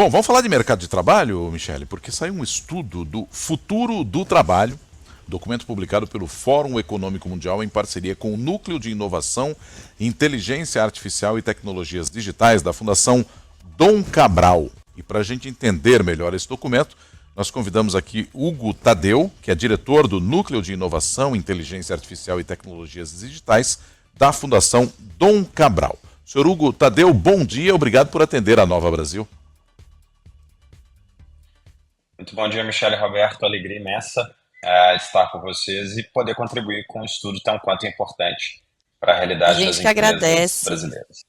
Bom, vamos falar de mercado de trabalho, Michele, porque saiu um estudo do futuro do trabalho, documento publicado pelo Fórum Econômico Mundial em parceria com o Núcleo de Inovação, Inteligência Artificial e Tecnologias Digitais da Fundação Dom Cabral. E para a gente entender melhor esse documento, nós convidamos aqui Hugo Tadeu, que é diretor do Núcleo de Inovação, Inteligência Artificial e Tecnologias Digitais da Fundação Dom Cabral. Senhor Hugo Tadeu, bom dia, obrigado por atender a Nova Brasil. Muito bom dia, Michele e Roberto. Alegria imensa estar com vocês e poder contribuir com um estudo tão quanto importante para a A realidade das gente que empresas agradece. brasileiras.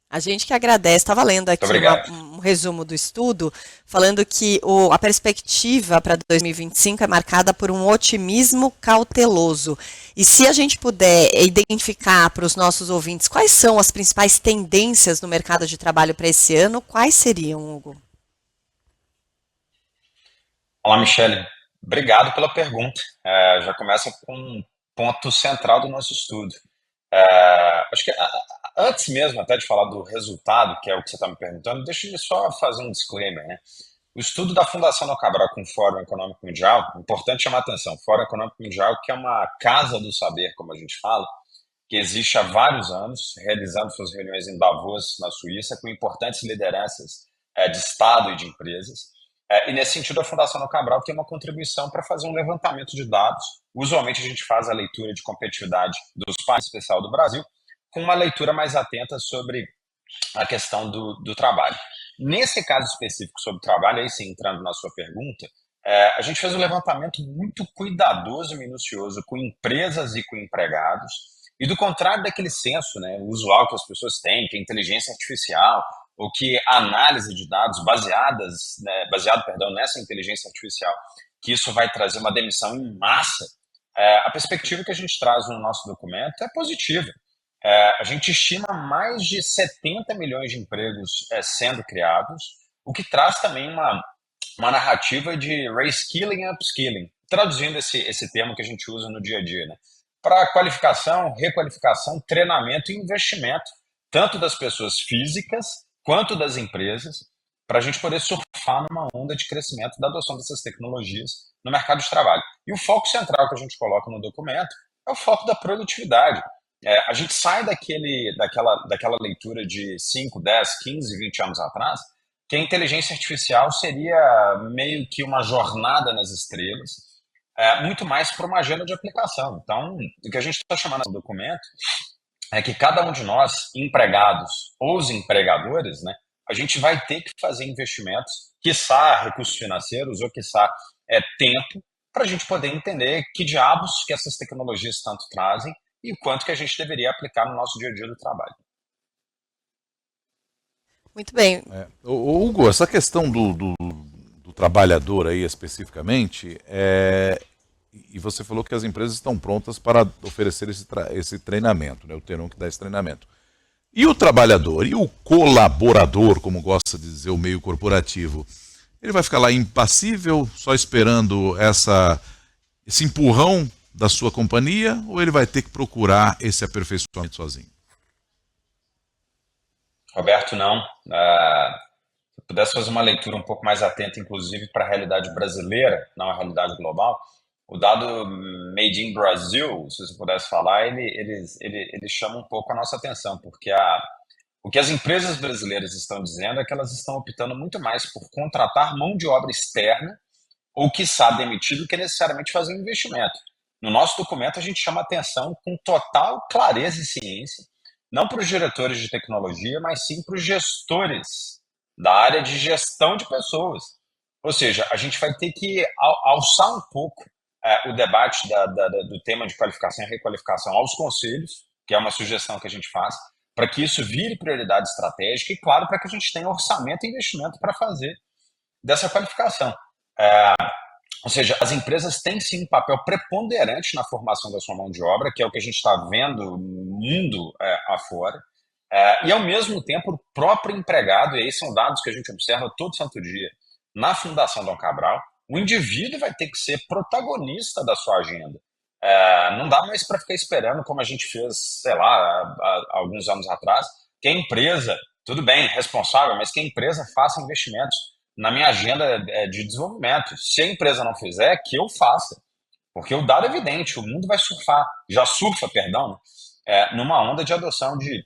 A gente que agradece. Estava lendo Muito aqui obrigado. um resumo do estudo, falando que a perspectiva para 2025 é marcada por um otimismo cauteloso. E se a gente puder identificar para os nossos ouvintes quais são as principais tendências no mercado de trabalho para esse ano, quais seriam, Hugo? Olá, Michele. Obrigado pela pergunta. Já começa com um ponto central do nosso estudo. Acho que antes mesmo até de falar do resultado, que é o que você está me perguntando, deixa eu só fazer um disclaimer, né? O estudo da Fundação Dom Cabral com o Fórum Econômico Mundial, importante chamar a atenção, Fórum Econômico Mundial, que é uma casa do saber, como a gente fala, que existe há vários anos, realizando suas reuniões em Davos, na Suíça, com importantes lideranças de Estado e de empresas. E nesse sentido, a Fundação Dom Cabral tem uma contribuição para fazer um levantamento de dados. Usualmente a gente faz a leitura de competitividade dos países, em especial do Brasil, com uma leitura mais atenta sobre a questão do trabalho. Nesse caso específico sobre o trabalho, aí sim, entrando na sua pergunta, a gente fez um levantamento muito cuidadoso e minucioso com empresas e com empregados, e do contrário daquele senso, né, usual que as pessoas têm, que é inteligência artificial, ou que a análise de dados baseado nessa inteligência artificial, que isso vai trazer uma demissão em massa, a perspectiva que a gente traz no nosso documento é positiva. A gente estima mais de 70 milhões de empregos sendo criados, o que traz também uma narrativa de reskilling e upskilling, traduzindo esse termo que a gente usa no dia a dia, né? Para qualificação, requalificação, treinamento e investimento, tanto das pessoas físicas quanto das empresas, para a gente poder surfar numa onda de crescimento da adoção dessas tecnologias no mercado de trabalho. E o foco central que a gente coloca no documento é o foco da produtividade. A gente sai daquela leitura de 5, 10, 15, 20 anos atrás, que a inteligência artificial seria meio que uma jornada nas estrelas, muito mais para uma agenda de aplicação. Então, o que a gente está chamando no documento é que cada um de nós, empregados ou os empregadores, né, a gente vai ter que fazer investimentos, quiçá recursos financeiros ou quiçá tempo, para a gente poder entender que diabos que essas tecnologias tanto trazem e o quanto que a gente deveria aplicar no nosso dia a dia do trabalho. Muito bem. Hugo, essa questão do trabalhador aí especificamente, e você falou que as empresas estão prontas para oferecer esse treinamento, né? Terão que dar esse treinamento. E o trabalhador, e o colaborador, como gosta de dizer o meio corporativo, ele vai ficar lá impassível, só esperando esse empurrão da sua companhia, ou ele vai ter que procurar esse aperfeiçoamento sozinho? Roberto, não. Se eu pudesse fazer uma leitura um pouco mais atenta, inclusive, para a realidade brasileira, não a realidade global, o dado Made in Brazil, se você pudesse falar, ele chama um pouco a nossa atenção, porque o que as empresas brasileiras estão dizendo é que elas estão optando muito mais por contratar mão de obra externa, ou quiçá demitir, do que necessariamente fazer um investimento. No nosso documento, a gente chama atenção com total clareza e ciência, não para os diretores de tecnologia, mas sim para os gestores da área de gestão de pessoas. Ou seja, a gente vai ter que alçar um pouco o debate do tema de qualificação e requalificação aos conselhos, que é uma sugestão que a gente faz, para que isso vire prioridade estratégica e, claro, para que a gente tenha orçamento e investimento para fazer dessa qualificação. Ou seja, as empresas têm sim um papel preponderante na formação da sua mão de obra, que é o que a gente está vendo no mundo afora, e ao mesmo tempo o próprio empregado, e aí são dados que a gente observa todo santo dia na Fundação Dom Cabral, o indivíduo vai ter que ser protagonista da sua agenda. Não dá mais para ficar esperando, como a gente fez, sei lá, há alguns anos atrás, que a empresa, tudo bem, responsável, mas que a empresa faça investimentos na minha agenda de desenvolvimento. Se a empresa não fizer, que eu faça. Porque o dado é evidente, o mundo vai surfar, já surfa, perdão, né, numa onda de adoção de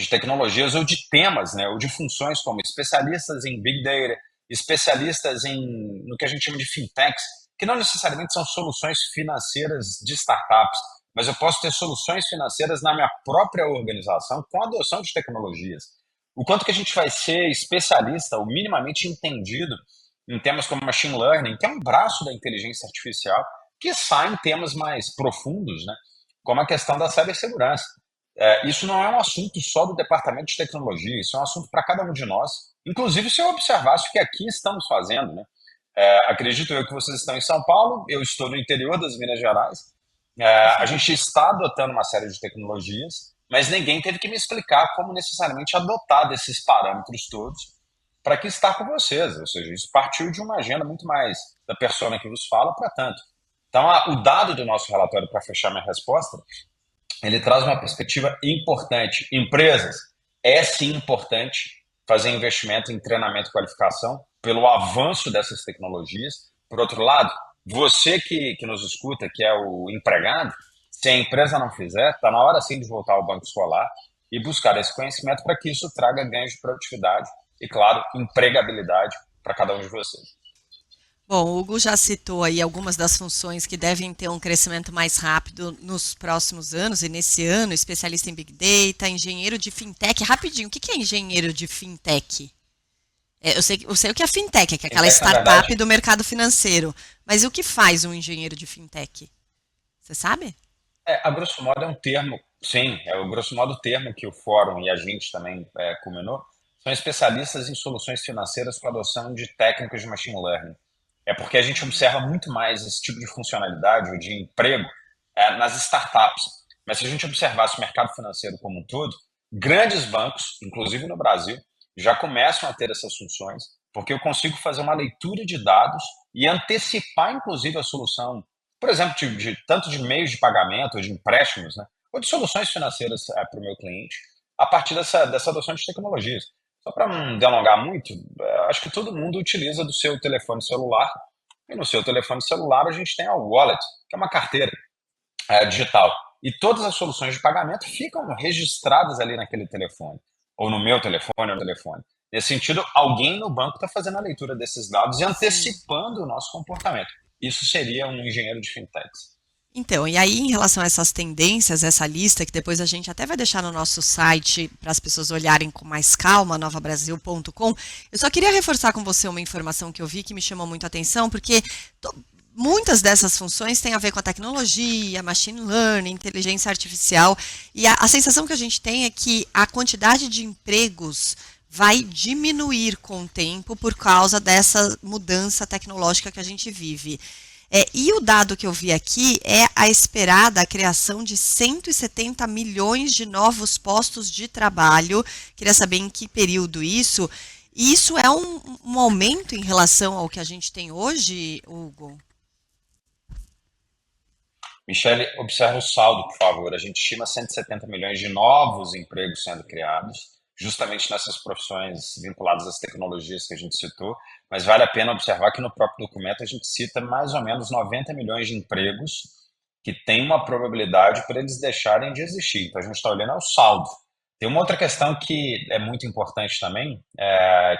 tecnologias ou de temas, né, ou de funções como especialistas em Big Data, especialistas no que a gente chama de fintechs, que não necessariamente são soluções financeiras de startups, mas eu posso ter soluções financeiras na minha própria organização com a adoção de tecnologias. O quanto que a gente vai ser especialista ou minimamente entendido em temas como machine learning, que é um braço da inteligência artificial, que sai em temas mais profundos, né, como a questão da cibersegurança. Isso não é um assunto só do departamento de tecnologia, isso é um assunto para cada um de nós. Inclusive, se eu observasse o que aqui estamos fazendo, né? Acredito eu que vocês estão em São Paulo, eu estou no interior das Minas Gerais. A gente está adotando uma série de tecnologias, mas ninguém teve que me explicar como necessariamente adotar desses parâmetros todos para que estar com vocês. Ou seja, isso partiu de uma agenda muito mais da persona que vos fala para tanto. Então, o dado do nosso relatório, para fechar minha resposta, ele traz uma perspectiva importante. Empresas, é sim importante fazer investimento em treinamento e qualificação pelo avanço dessas tecnologias. Por outro lado, você que nos escuta, que é o empregado, se a empresa não fizer, está na hora sim de voltar ao banco escolar e buscar esse conhecimento para que isso traga ganhos de produtividade e, claro, empregabilidade para cada um de vocês. Bom, o Hugo já citou aí algumas das funções que devem ter um crescimento mais rápido nos próximos anos, e nesse ano, especialista em Big Data, engenheiro de fintech. Rapidinho, o que é engenheiro de fintech? Eu sei o que é fintech, que é aquela startup do mercado financeiro, mas o que faz um engenheiro de fintech? Você sabe? A grosso modo é um termo, sim, é o grosso modo o termo que o fórum e a gente também culminou, são especialistas em soluções financeiras com adoção de técnicas de machine learning. É porque a gente observa muito mais esse tipo de funcionalidade ou de emprego nas startups. Mas se a gente observasse o mercado financeiro como um todo, grandes bancos, inclusive no Brasil, já começam a ter essas funções, porque eu consigo fazer uma leitura de dados e antecipar, inclusive, a solução, por exemplo, tanto de meios de pagamento, ou de empréstimos, né, ou de soluções financeiras para o meu cliente, a partir dessa adoção de tecnologias. Só para não delongar muito, acho que todo mundo utiliza do seu telefone celular, e no seu telefone celular a gente tem a wallet, que é uma carteira digital. E todas as soluções de pagamento ficam registradas ali naquele telefone, ou no meu telefone, ou no telefone. Nesse sentido, alguém no banco está fazendo a leitura desses dados e antecipando o nosso comportamento. Isso seria um engenheiro de fintechs. Então, e aí em relação a essas tendências, essa lista, que depois a gente até vai deixar no nosso site para as pessoas olharem com mais calma, novabrasil.com, eu só queria reforçar com você uma informação que eu vi que me chamou muito a atenção, porque muitas dessas funções têm a ver com a tecnologia, machine learning, inteligência artificial, e a sensação que a gente tem é que a quantidade de empregos vai diminuir com o tempo por causa dessa mudança tecnológica que a gente vive. E o dado que eu vi aqui é a esperada criação de 170 milhões de novos postos de trabalho. Queria saber em que período isso. E isso é um aumento em relação ao que a gente tem hoje, Hugo? Michele, observe o saldo, por favor. A gente estima 170 milhões de novos empregos sendo criados, justamente nessas profissões vinculadas às tecnologias que a gente citou, mas vale a pena observar que no próprio documento a gente cita mais ou menos 90 milhões de empregos que tem uma probabilidade para eles deixarem de existir. Então a gente está olhando ao saldo. Tem uma outra questão que é muito importante também,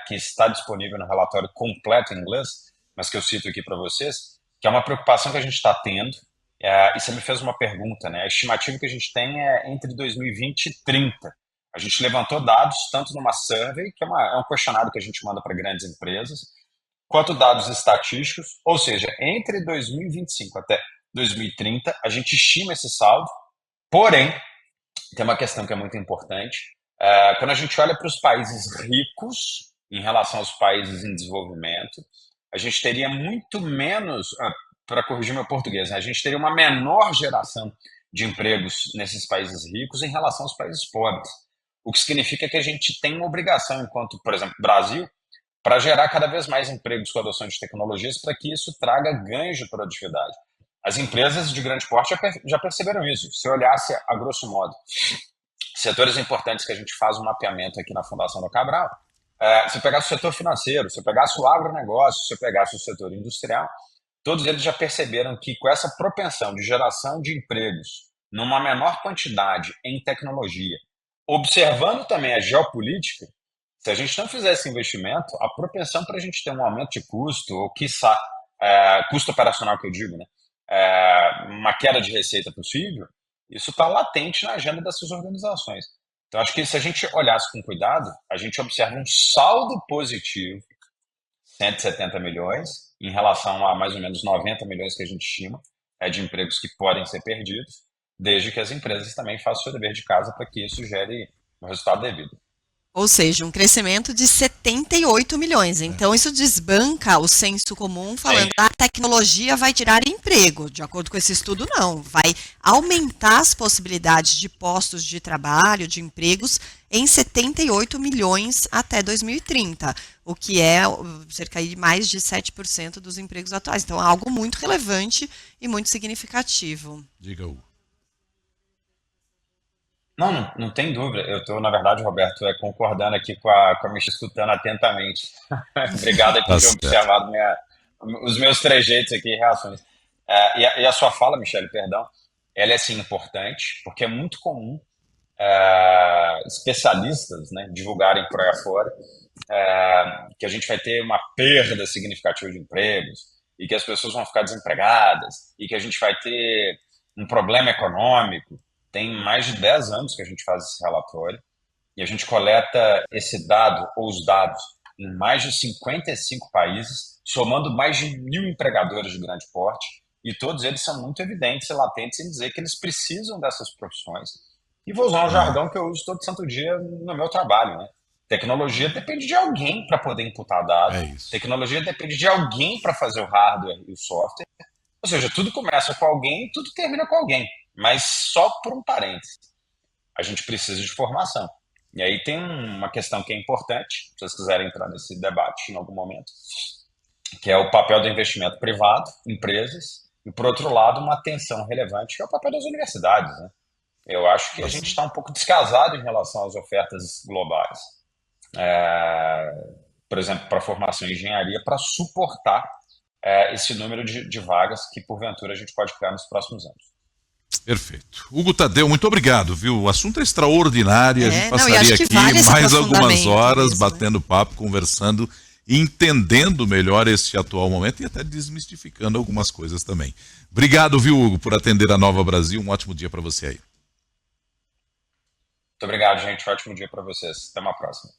que está disponível no relatório completo em inglês, mas que eu cito aqui para vocês, que é uma preocupação que a gente está tendo. E você me fez uma pergunta, né? A estimativa que a gente tem é entre 2020 e 30. A gente levantou dados tanto numa survey, que é um questionário que a gente manda para grandes empresas, quanto dados estatísticos, ou seja, entre 2025 até 2030, a gente estima esse saldo, porém, tem uma questão que é muito importante, quando a gente olha para os países ricos, em relação aos países em desenvolvimento, a gente teria muito menos, para corrigir meu português, né, a gente teria uma menor geração de empregos nesses países ricos em relação aos países pobres. O que significa que a gente tem uma obrigação, enquanto, por exemplo, Brasil, para gerar cada vez mais empregos com a adoção de tecnologias para que isso traga ganhos de produtividade. As empresas de grande porte já perceberam isso. Se olhasse, a grosso modo, setores importantes que a gente faz um mapeamento aqui na Fundação do Cabral, Se pegasse o setor financeiro, se pegasse o agronegócio, se pegasse o setor industrial, todos eles já perceberam que com essa propensão de geração de empregos numa menor quantidade em tecnologia, observando também a geopolítica, se a gente não fizer esse investimento, a propensão para a gente ter um aumento de custo, ou quiçá, custo operacional que eu digo, né? Uma queda de receita possível, isso está latente na agenda dessas organizações. Então, acho que se a gente olhasse com cuidado, a gente observa um saldo positivo, 170 milhões, em relação a mais ou menos 90 milhões que a gente estima de empregos que podem ser perdidos, desde que as empresas também façam o seu dever de casa para que isso gere o resultado devido. Ou seja, um crescimento de 78 milhões. Então, isso desbanca o senso comum falando que a tecnologia vai tirar emprego. De acordo com esse estudo, não. Vai aumentar as possibilidades de postos de trabalho, de empregos, em 78 milhões até 2030, o que é cerca de mais de 7% dos empregos atuais. Então, é algo muito relevante e muito significativo. Diga, Hugo. Não tem dúvida. Eu estou, na verdade, Roberto, concordando aqui com a Michelle, escutando atentamente. Obrigado aí por ter observado os meus trejeitos aqui e reações. E a sua fala, Michelle, perdão, ela é sim importante, porque é muito comum especialistas, né, divulgarem por aí afora que a gente vai ter uma perda significativa de empregos e que as pessoas vão ficar desempregadas e que a gente vai ter um problema econômico. Tem mais de 10 anos que a gente faz esse relatório e a gente coleta esse dado ou os dados em mais de 55 países, somando mais de 1.000 empregadores de grande porte, e todos eles são muito evidentes e latentes em dizer que eles precisam dessas profissões. E vou usar um jargão que eu uso todo santo dia no meu trabalho, né? Tecnologia depende de alguém para poder imputar dados. Tecnologia depende de alguém para fazer o hardware e o software. Ou seja, tudo começa com alguém e tudo termina com alguém. Mas só por um parênteses, a gente precisa de formação. E aí tem uma questão que é importante, se vocês quiserem entrar nesse debate em algum momento, que é o papel do investimento privado, empresas, e por outro lado, uma atenção relevante, que é o papel das universidades, né? Eu acho que a gente está um pouco descasado em relação às ofertas globais. Por exemplo, para formação em engenharia, para suportar esse número de vagas que, porventura, a gente pode criar nos próximos anos. Perfeito. Hugo Tadeu, muito obrigado, viu? O assunto é extraordinário, a gente passaria aqui mais algumas horas mesmo, batendo papo, conversando, entendendo melhor este atual momento e até desmistificando algumas coisas também. Obrigado, viu, Hugo, por atender a Nova Brasil. Um ótimo dia para você aí. Muito obrigado, gente. Um ótimo dia para vocês. Até uma próxima.